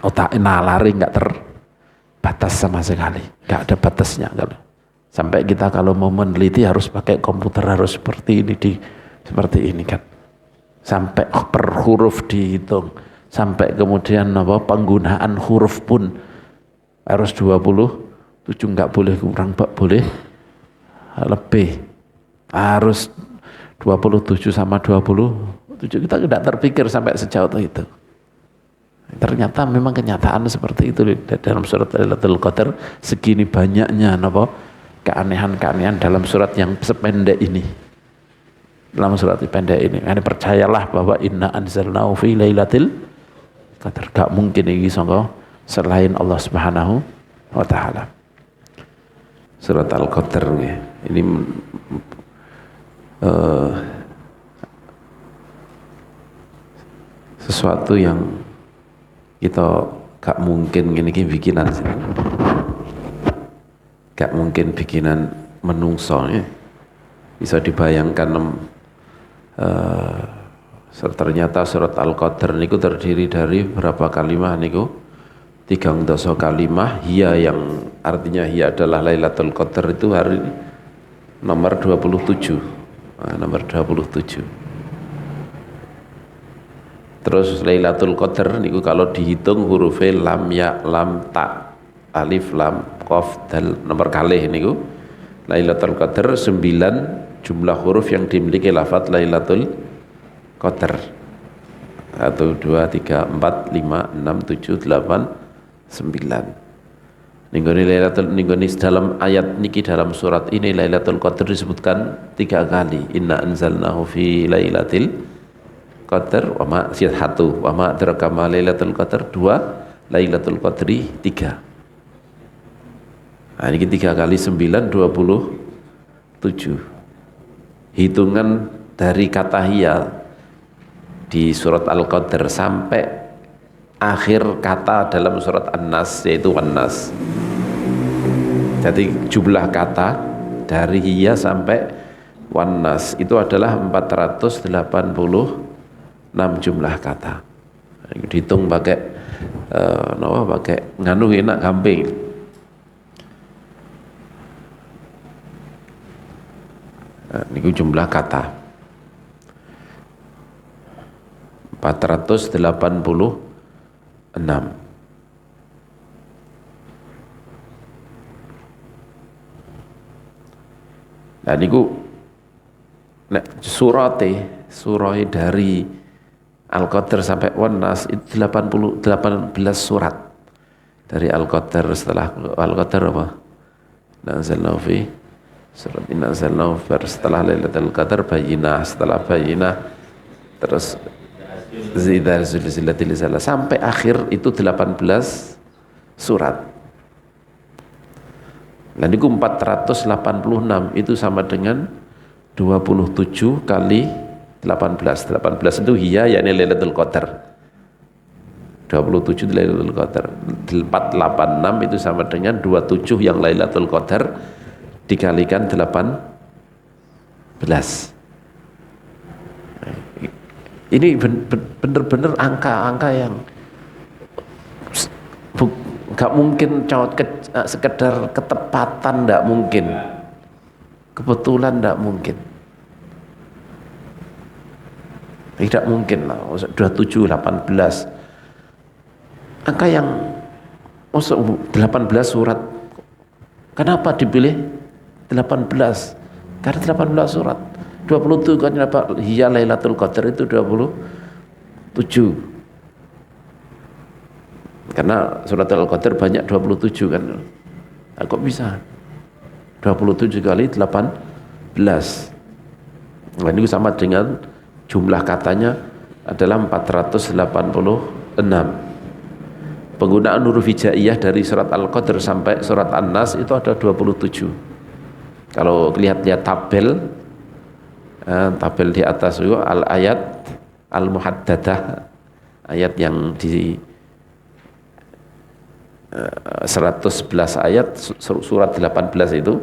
otak nalari gak terbatas sama sekali, gak ada batasnya kalau sampai kita kalau mau meneliti harus pakai komputer harus seperti ini seperti ini kan, sampai per huruf dihitung, sampai kemudian penggunaan huruf pun harus 27, nggak boleh kurang, boleh lebih, harus 27 sama 27. Kita tidak terpikir sampai sejauh itu. Ternyata memang kenyataan seperti itu dalam surat Lailatul Qadar. Segini banyaknya keanehan-keanehan dalam surat yang sependek ini. Dalam surat pendek ini, percayalah bahwa inna anzalnahu fi lailatul qadar. Gak mungkin ini selain Allah Subhanahu wa taala. Surat Al-Qadar ini sesuatu yang kita gak mungkin ini bikinan sih. Gak mungkin bikinan menungso ya. Bisa dibayangkan Ternyata surat Al-Qadar niku terdiri dari berapa kalimah niku? 3 kalimah. Hiya yang artinya hiya adalah Lailatul Qadar itu hari nomor 27. Nomor 27. Terus Lailatul Qadar niku kalau dihitung hurufnya lam ya lam ta alif lam qaf dal nomor kalih niku Lailatul Qadar 9 jumlah huruf yang dimiliki lafaz Lailatul Qadar. 1 2 3 4 5 6 7 8 9. Ninggoni dalam ayat niki dalam surat ini Lailatul Qadar disebutkan 3 kali. Inna anzalnahu fi lailatil qadar wa ma siyat 1 wa ma adraka ma Lailatul Qadar 2 Lailatul Qadri 3. Nah, ini 3 kali 9 27. Hitungan dari kata hiya di surat Al-Qadar sampai akhir kata dalam surat An-Nas yaitu Wan-Nas. Jadi jumlah kata dari hiya sampai Wan-Nas itu adalah 486 jumlah kata. Dihitung pakai pakai nganu enak gampang. Ini jumlah kata 486. Nah niku nek surah dari Al-Qadar sampai Wan-Nas itu 18 surat. Dari Al-Qadar setelah Al-Qadar apa? Nazalnahu fi surat Inna anzalnahu setelah Lailatul Qadar Bayyinah, setelah Bayyinah terus Zilatil Zala sampai akhir itu 18 surat. Dan itu 486 itu sama dengan 27 kali 18. 18 itu hiya yakni Lailatul Qadar. 27 Lailatul Qadar. 486 itu sama dengan 27 yang Lailatul Qadar dikalikan 18. Ini benar-benar angka-angka yang gak mungkin sekedar ketepatan, gak mungkin kebetulan, gak mungkin, tidak mungkin lah. 27, 18 angka yang 18 surat. Kenapa dipilih 18? Karena 18 surat. 20 kan apa? Hiya Lailatul Qadar itu 27. Karena surat Al-Qadar banyak 27 kan. Nah, kok bisa? 27 kali 18. Nah, ini sama dengan jumlah katanya adalah 486. Penggunaan huruf hijaiyah dari surat Al-Qadar sampai surat An-Nas itu ada 27. Kalau lihat tabel di atas itu ayat al-muhaddadah, ayat yang di 111 ayat surat 18 itu,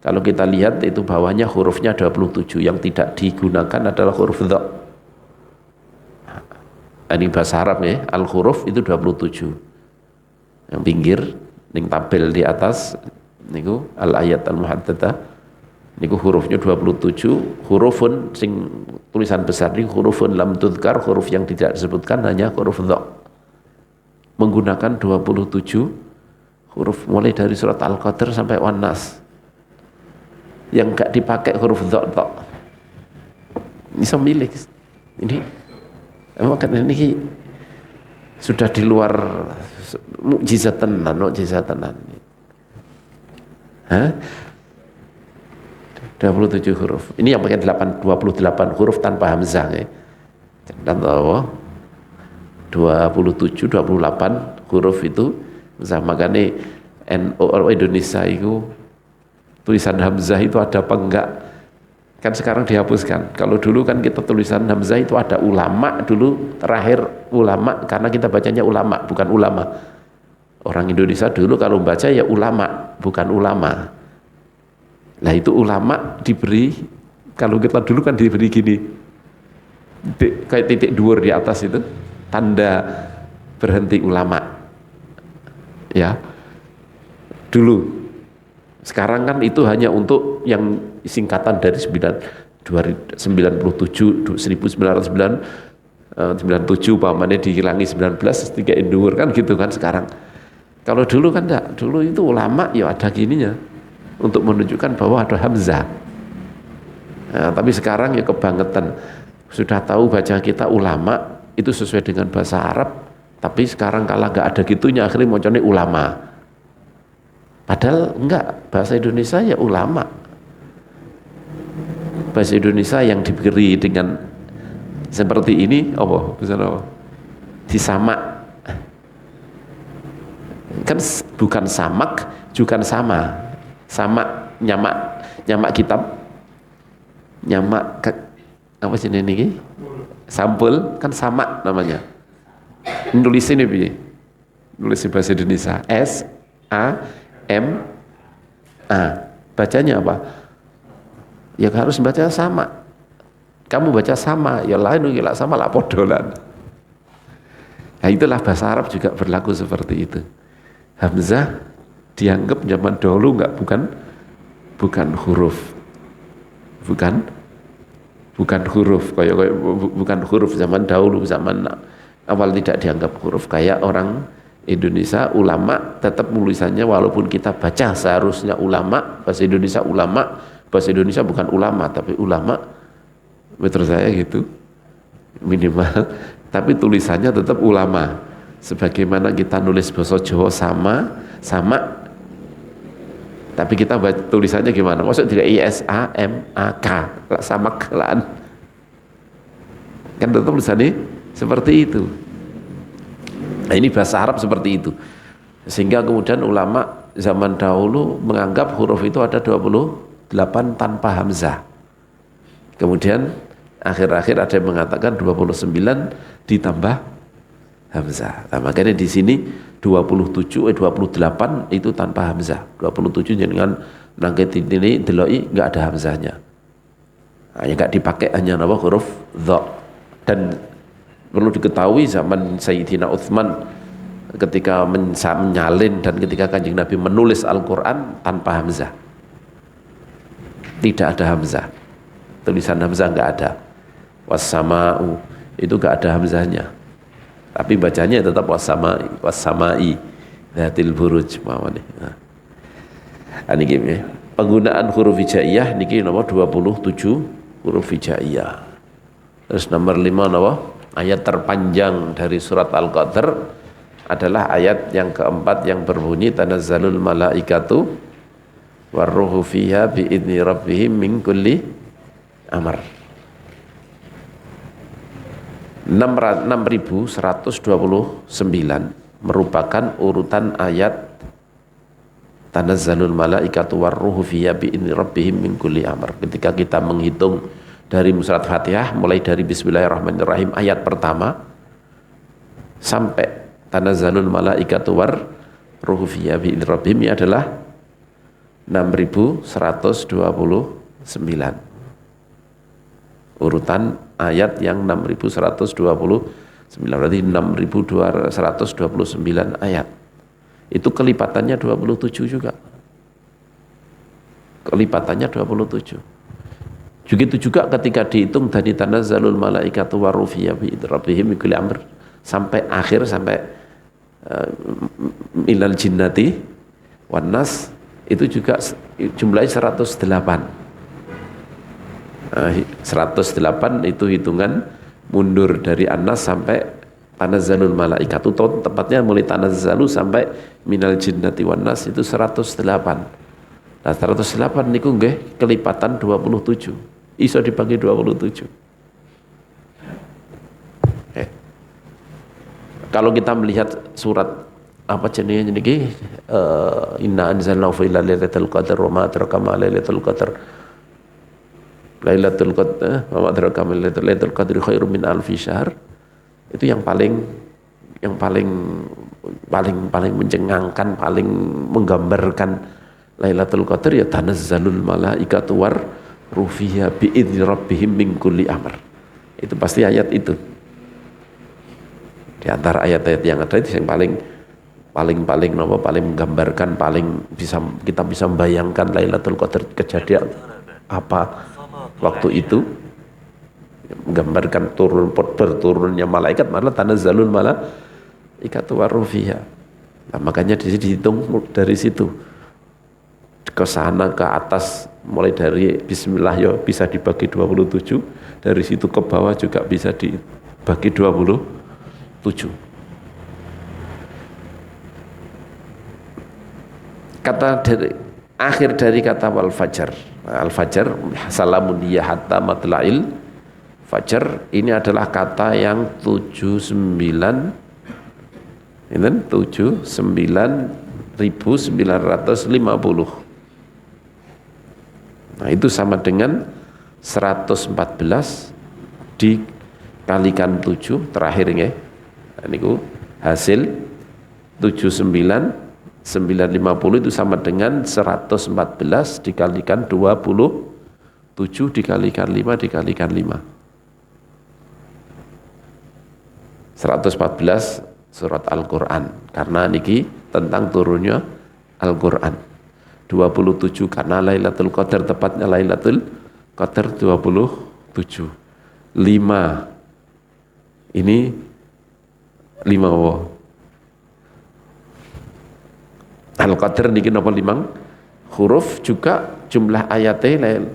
kalau kita lihat itu bawahnya hurufnya 27, yang tidak digunakan adalah huruf dha. Ini bahasa Arab ya, al-huruf itu 27. Yang pinggir ning tabel di atas niku al-ayat al-muhaddadah niku hurufnya 27, hurufun sing tulisan besar ini hurufun lam tudhkar, huruf yang tidak disebutkan hanya huruf dha. Menggunakan 27 huruf mulai dari surat Al-Qadar sampai Wan-Nas. Yang enggak dipakai huruf dha. Bisa milih. Ini emang kan ini sudah di luar mukjizat tenan. Hah? 27 huruf. Ini yang pakai 28 huruf tanpa hamzah ya. Dan tahu 27 28 huruf itu makanya Indonesia itu tulisan hamzah itu ada apa enggak? Kan sekarang dihapuskan. Kalau dulu kan kita tulisan hamzah itu ada ulama dulu, terakhir ulama karena kita bacanya ulama bukan ulama. Orang Indonesia dulu kalau baca ya ulama bukan ulama. Nah itu ulama diberi, kalau kita dulu kan diberi gini, kayak titik dhuwur di atas itu tanda berhenti ulama. Ya. Dulu. Sekarang kan itu hanya untuk yang singkatan dari 1997 pamannya dihilangi 19 tiga dhuwur kan gitu kan sekarang. Kalau dulu kan enggak, dulu itu ulama ya ada gininya untuk menunjukkan bahwa ada hamzah. Nah, tapi sekarang ya kebangetan. Sudah tahu baca kita ulama itu sesuai dengan bahasa Arab, tapi sekarang kalau nggak ada gitunya akhirnya moconnya ulama. Padahal enggak, bahasa Indonesia ya ulama. Bahasa Indonesia yang diberi dengan seperti ini apa? Disamak. Kan bukan samak, juga sama. Sama nyamak kitab. Nyamak apa sih ini? Sampul kan sama namanya. Nulis ini piye? Nulis bahasa Indonesia S A M A. Bacanya apa? Ya harus baca sama. Kamu baca sama, ya lain gila sama lah podolan. Nah, itulah bahasa Arab juga berlaku seperti itu. Hamzah dianggap zaman dahulu bukan huruf. Bukan huruf bukan huruf zaman dahulu, zaman awal tidak dianggap huruf. Kayak orang Indonesia ulama tetap tulisannya walaupun kita baca seharusnya ulama, bahasa Indonesia ulama, bahasa Indonesia bukan ulama tapi ulama, menurut saya gitu minimal, tapi tulisannya tetap ulama. Sebagaimana kita nulis bahasa Jawa sama tapi kita baca tulisannya gimana? Maksud tidak ISAMAK sama kelan kan tetap tulisannya seperti itu. Nah, ini bahasa Arab seperti itu, sehingga kemudian ulama zaman dahulu menganggap huruf itu ada 28 tanpa hamzah. Kemudian akhir-akhir ada yang mengatakan 29 ditambah hamzah. Nah, makanya di sini 28 itu tanpa hamzah. 27 dengan nangket ini deloi enggak ada hamzahnya. Hanya enggak dipakai hanya huruf dha. Dan perlu diketahui zaman Sayyidina Utsman ketika menyalin dan ketika Kanjeng Nabi menulis Al-Quran tanpa hamzah, tidak ada hamzah, tulisan hamzah enggak ada. Was-sama'u itu enggak ada hamzahnya, tapi bacanya tetap was-sama'i dzatil buruj mawani. Nah, niki penggunaan huruf hijaiyah niki nomor 27 huruf hijaiyah. Terus nomor 5 napa? Ayat terpanjang dari surat Al-Qadr adalah ayat yang keempat yang berbunyi tanazzalul malaikatu warruhu fiha biidzni rabbihim min kulli amr. 6129 merupakan urutan ayat tanazzalul malaikatu warruhu fiha biidzni rabbihim min kulli amr. Ketika kita menghitung dari surat Fatihah mulai dari bismillahirrahmanirrahim ayat pertama sampai tanazzalul malaikatu warruhu fiha biidzni rabbihim adalah 6129 urutan ayat yang 6129 berarti 6229 ayat. Itu kelipatannya 27 juga. Kelipatannya 27. Begitu juga ketika dihitung dari tanazzalul malaikatu warruhu fiha biidzni rabbihim min kulli amr sampai akhir sampai minal jinnati wan nas itu juga jumlahnya 108. 108 itu hitungan mundur dari An-Nas sampai tanazzalul malaikatu, tepatnya mulai tanazzalu sampai minal jinnati wan nas itu 108. Nah 108 niku nggih kelipatan 27. Iso dibagi 27. Kalau kita melihat surat apa jenenge niki inna anzalnahu fi lailatul qadar wa ma adraka ma lailatul qadar. Lailatul Qadar wa ma adraka ma lailatul qadri khairum min alfi syahr. Itu yang paling mencengangkan, paling menggambarkan Lailatul Qadar ya tanazzalul malaikatu war rufiha biidzni rabbihim min kulli amr. Itu pasti ayat itu. Di antara ayat-ayat yang ada itu yang paling menggambarkan, kita bisa membayangkan Lailatul Qadar kejadian apa waktu itu, menggambarkan berturunnya malaikat, malah tanazzalul malaikatu waruh fiha. Nah, makanya dihitung dari situ ke sana ke atas, mulai dari bismillah ya bisa dibagi 27, dari situ ke bawah juga bisa dibagi 27. Kata dari akhir dari kata wal fajar, al fajar salamun hiya hatta matla'il fajar, ini adalah kata yang 79.950. Nah, itu sama dengan 114 dikalikan 7 terakhir ya. Ini hasil 79.950 itu sama dengan 114 dikalikan 27 dikalikan 5 dikalikan 5. 114 surat Al-Quran, karena niki tentang turunnya Al-Quran. 27 karena Lailatul Qadar, tepatnya Lailatul Qadar 27. 5 ini 5 wo. Al-Qadar niki napa 5 huruf, juga jumlah ayatnya,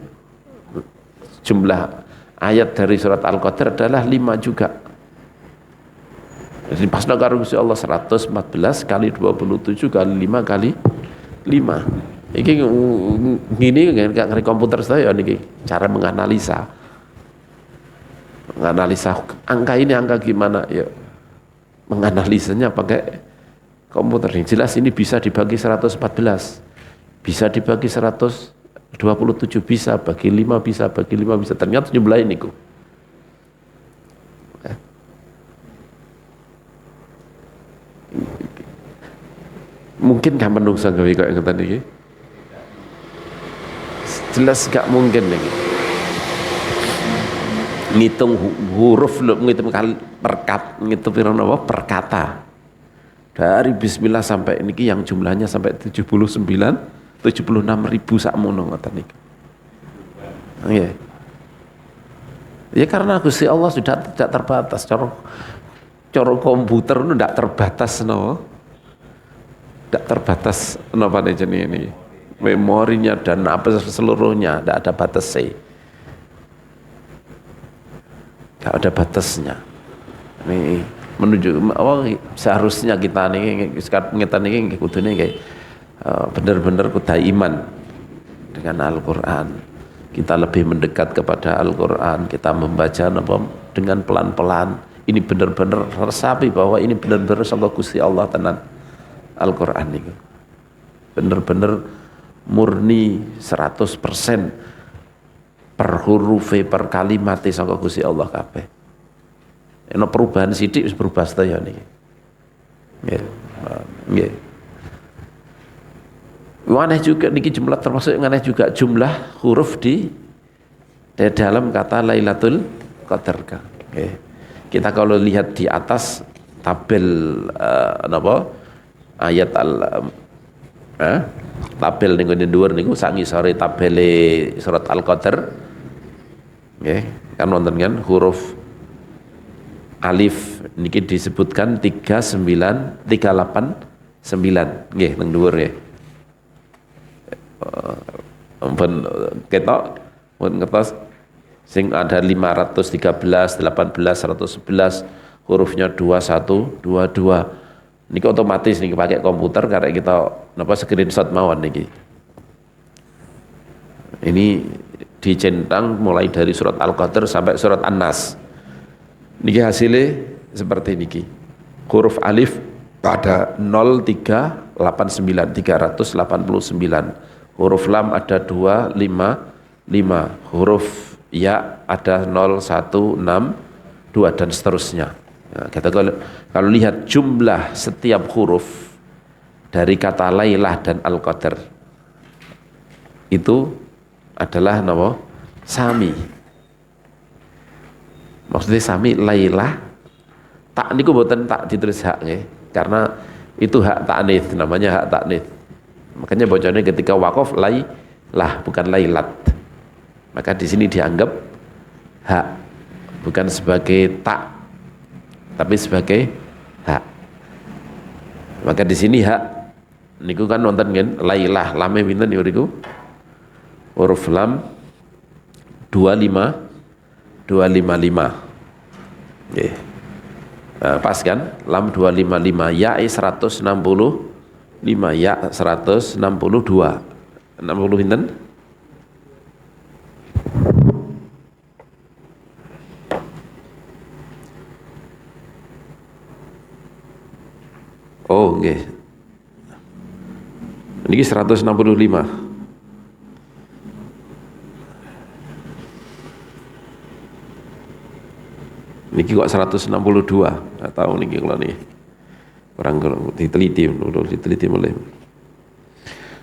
jumlah ayat dari surat Al-Qadar adalah 5 juga. Jadi pas karo Gusti Allah 114 kali 27 kali 5 kali 5. Iki gini kan ngeri komputer saya niki cara menganalisa angka ini angka gimana ya, menganalisanya pakai komputer. Yang jelas ini bisa dibagi 114, bisa dibagi 127, bisa bagi 5, bisa bagi 5, bisa, ternyata jumlah ini kok. Mungkin gak menungsa gawe kok ngeten iki? Jelas gak mungkin lagi. Ngitung huruf, ngitung kali ngitung per kata. Dari bismillah sampai niki yang jumlahnya sampai 76.000 sakmono ngoten niki. Nggih. Ya karena Gusti Allah sudah tidak terbatas. Cara komputer itu tidak terbatas no. Tidak terbatas napa jenenge ini. Memorinya dan apa seluruhnya tidak ada batasnya. Tidak ada batasnya. Ini menuju seharusnya kita nih kudune kayak benar-benar kudu iman dengan Al-Qur'an. Kita lebih mendekat kepada Al-Qur'an, kita membaca dengan pelan-pelan. Ini benar-benar resapi bahwa ini benar-benar sangka Gusti Allah tenan. Al-Qur'an itu benar-benar murni 100% per huruf per kalimat sangka Gusti Allah kabeh. Ana perubahan sithik wis berubah sedaya niki. Nggih. Nggih. Aneh juga niki jumlah, termasuk aneh juga jumlah huruf di dalam kata Lailatul Qadar. Nggih. Kita kalau lihat di atas tabel ayat tabel ning ngene dhuwur niku sak ngisore tabele surat Al-Qadar nggih kan wonten kan huruf alif niki disebutkan 389 nggih ning dhuwur nggih. Ampun ketok mun ngertos sing ada 513, 18, 111 hurufnya 21, 22. Niki otomatis niki pakai komputer karena kita screenshot mawon niki. Ini dicentang mulai dari surat Al-Qadar sampai surat An-Nas. Niki hasilnya seperti niki. Huruf alif ada 0389 389. Huruf lam ada 255. Huruf ya ada 0162 dan seterusnya. Nah, kita kalau lihat jumlah setiap huruf dari kata Lailah dan Al-Qadar itu adalah sami. Maksudnya sami lailah tak niku mboten tak ditulis hak nggih. Karena itu hak ta'nits, namanya hak ta'nits. Makanya bacanya ketika wakaf lailah bukan lailat. Maka di sini dianggap hak, bukan sebagai tak tapi sebagai hak. Maka di sini hak niku kan wonten ngen lailah lame pinten niku huruf lam 255 nggih. Nah, pas kan lam 255 ya 165 ya 162 60 pinten. Oh nggih. Niki 165. Niki kok 162. Enggak tahu niki kalau niki. Kurang diteliti mulai.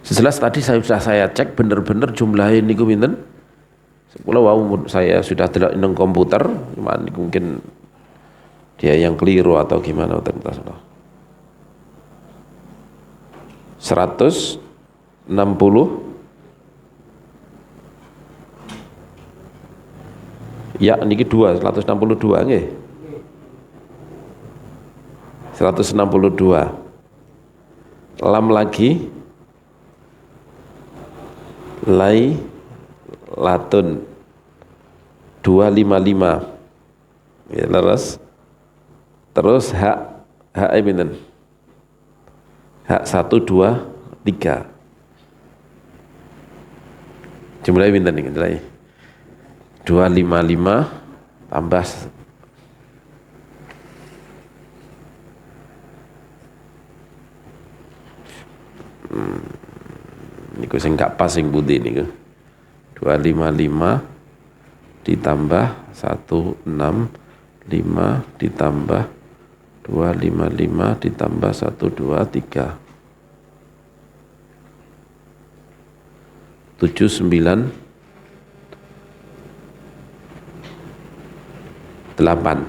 Sejelas tadi sudah saya cek bener-bener jumlahnya niku pinten. Sepuluh wau saya sudah delok nang komputer, cuman mungkin dia yang keliru atau gimana terus. 160 ya niki 162 nggih. 162 lam lagi lai latun 255 ya, terus hak pinten hak 1 2 3 jumlahnya pinten nih jumlahnya 255 tambah niku sing gak pas sing putih niku 255 ditambah 165 ditambah 255 ditambah 123 79 8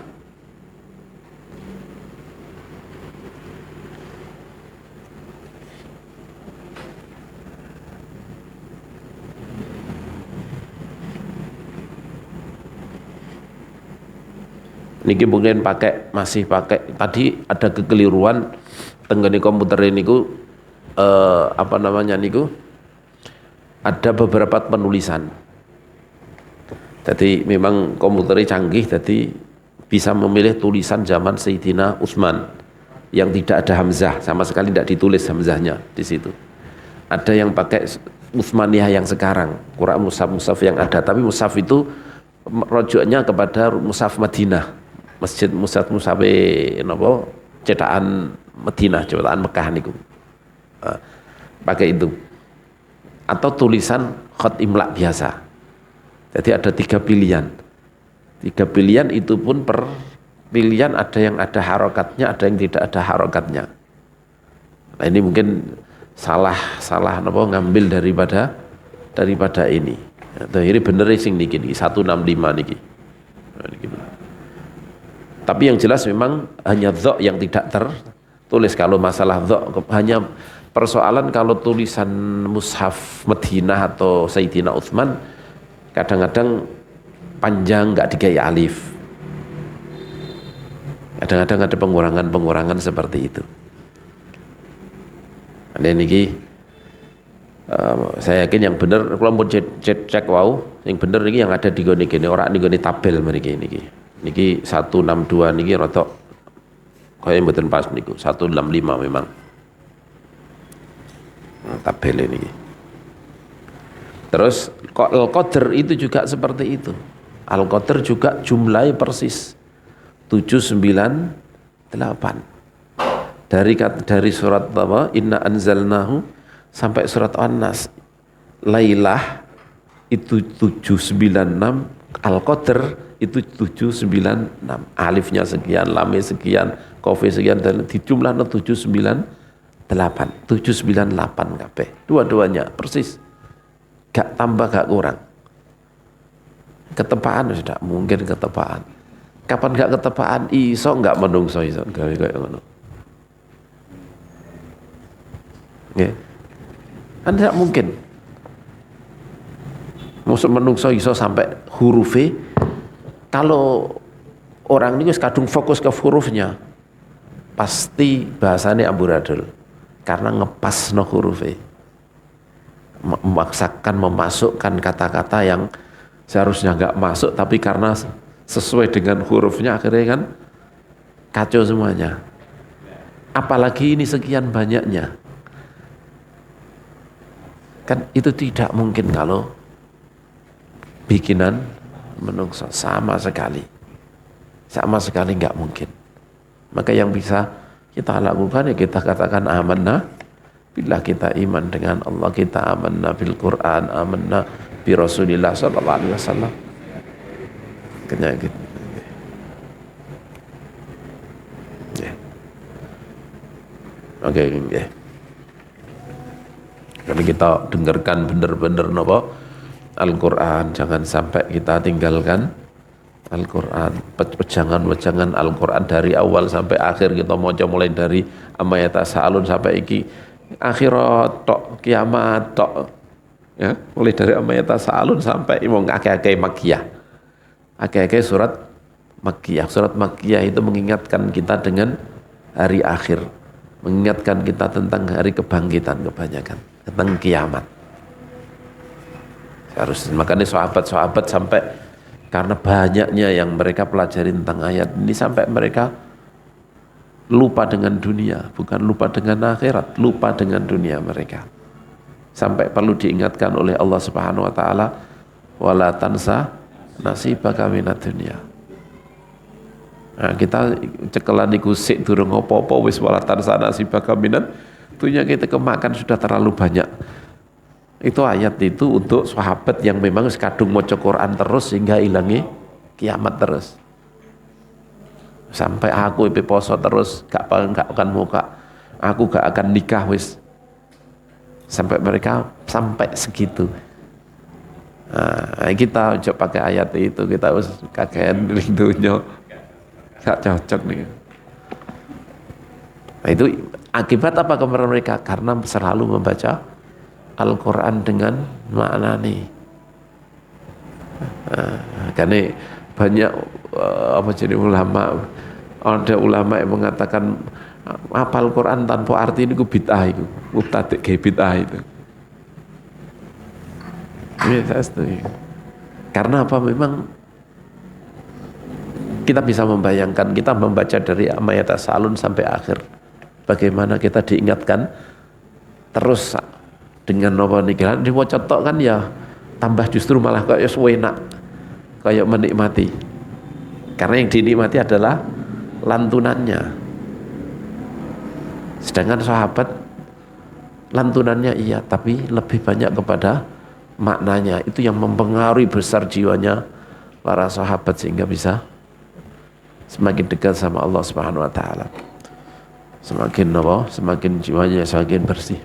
niki mungkin masih pakai tadi ada kekeliruan tenggene komputer ini niku apa namanya niku ada beberapa penulisan. Jadi memang komputernya canggih, jadi bisa memilih tulisan zaman Sayyidina Utsman yang tidak ada hamzah, sama sekali tidak ditulis hamzahnya di situ. Ada yang pakai Utsmaniyah yang sekarang, Quran mushaf yang ada, tapi mushaf itu rujuknya kepada mushaf Madinah. Masjid mushaf napa cetakan Madinah, cetakan Mekah niku. Pakai itu. Atau tulisan khat imla biasa. Jadi ada 3 pilihan. 3 pilihan itu pun per pilihan ada yang ada harokatnya, ada yang tidak ada harokatnya. Nah ini mungkin salah napa ngambil daripada ini. Ini bener sing niki 165 niki. Tapi yang jelas memang hanya dha yang tidak tertulis. Kalau masalah dha hanya persoalan kalau tulisan mushaf Madinah atau Sayyidina Utsman kadang-kadang panjang nggak digaya alif. Kadang-kadang ada pengurangan seperti itu. Ada niki saya yakin yang benar kalau mau cek wow, yang benar niki yang ada di gone kene ora ning gone tabel mriki niki. Niki 162 niki rada kaya mboten pas niku. 165 memang. Tabel ini. Terus Al-Qadr itu juga seperti itu. Al-Qadr juga jumlahnya persis 798. Dari surat apa? Inna anzalnahu sampai surat An-Nas. Lailah itu 796, Al-Qadr itu 796. Alifnya sekian, lamnya sekian, qafnya sekian, dan di jumlahnya 798 kabeh. Dua-duanya persis. Gak tambah gak kurang. Ketepaan sudah mungkin ketepaan. Kapan gak ketepaan iso gak menungso iso gawe kaya ngono. Nggih. Kan tidak mungkin. Maksud menungso iso sampai huruf E. Kalau orang ini kadung fokus ke hurufnya, pasti bahasanya amburadul. Karena ngepas no huruf E. Memaksakan memasukkan kata-kata yang seharusnya nggak masuk, tapi karena sesuai dengan hurufnya akhirnya kan kacau semuanya. Apalagi ini sekian banyaknya. Kan itu tidak mungkin kalau bikinan menungso, sama sekali nggak mungkin. Maka yang bisa kita lakukan ya kita katakan amanah. Bila kita iman dengan Allah, kita amanna bil Quran, amanna bi Rasulillah sallallahu alaihi wasallam. Kena gitu. Ya. Oke, ya. Kalau kita dengarkan benar-benar napa Al-Quran, jangan sampai kita tinggalkan Al-Quran. Pejangan Al-Quran dari awal sampai akhir kita mau mulai dari amma yatasaalun sampai iki akhirat tok, kiamat tok, ya, mulai dari amma yatasaalun sampai wong akeh-akeh makkiyah. Akeh-akeh surat makkiyah. Surat makkiyah itu mengingatkan kita dengan hari akhir, mengingatkan kita tentang hari kebangkitan kebanyakan, tentang kiamat. Harus makanya sahabat-sahabat sampai karena banyaknya yang mereka pelajari tentang ayat ini sampai mereka lupa dengan dunia, bukan lupa dengan akhirat, lupa dengan dunia mereka. Sampai perlu diingatkan oleh Allah Subhanahu wa taala, wala tansa nasibaka minad dunya. Nah, kita cekelan iku sik durung apa-apa wis wala tansa nasibaka minad dunya, kita kemakan sudah terlalu banyak. Itu ayat itu untuk sahabat yang memang kadung maca Quran terus sehingga ilangi kiamat terus. Sampai aku ipe poso terus gak akan muka, aku gak akan nikah wis. Sampai mereka sampai segitu. Nah, kita coba pakai ayat itu, kita harus kakean di dunia. Gak cocok nih. Nah, itu akibat apa kepada mereka? Karena selalu membaca Al-Quran dengan makna nih. Karena banyak apa jadi ulama, ada ulama yang mengatakan hafal Quran tanpa arti ini bid'ah itu, mubtadi' kayak bid'ah itu. Ini saya setuju. Karena apa? Memang kita bisa membayangkan, kita membaca dari amma yatasaalun sampai akhir, bagaimana kita diingatkan terus dengan nopo nikiran di tok kan ya tambah justru malah kayak enak, kayak menikmati. Karena yang dinikmati adalah lantunannya. Sedangkan sahabat lantunannya iya, tapi lebih banyak kepada maknanya. Itu yang mempengaruhi besar jiwanya para sahabat sehingga bisa semakin dekat sama Allah Subhanahu wa taala. Semakin jiwanya semakin bersih.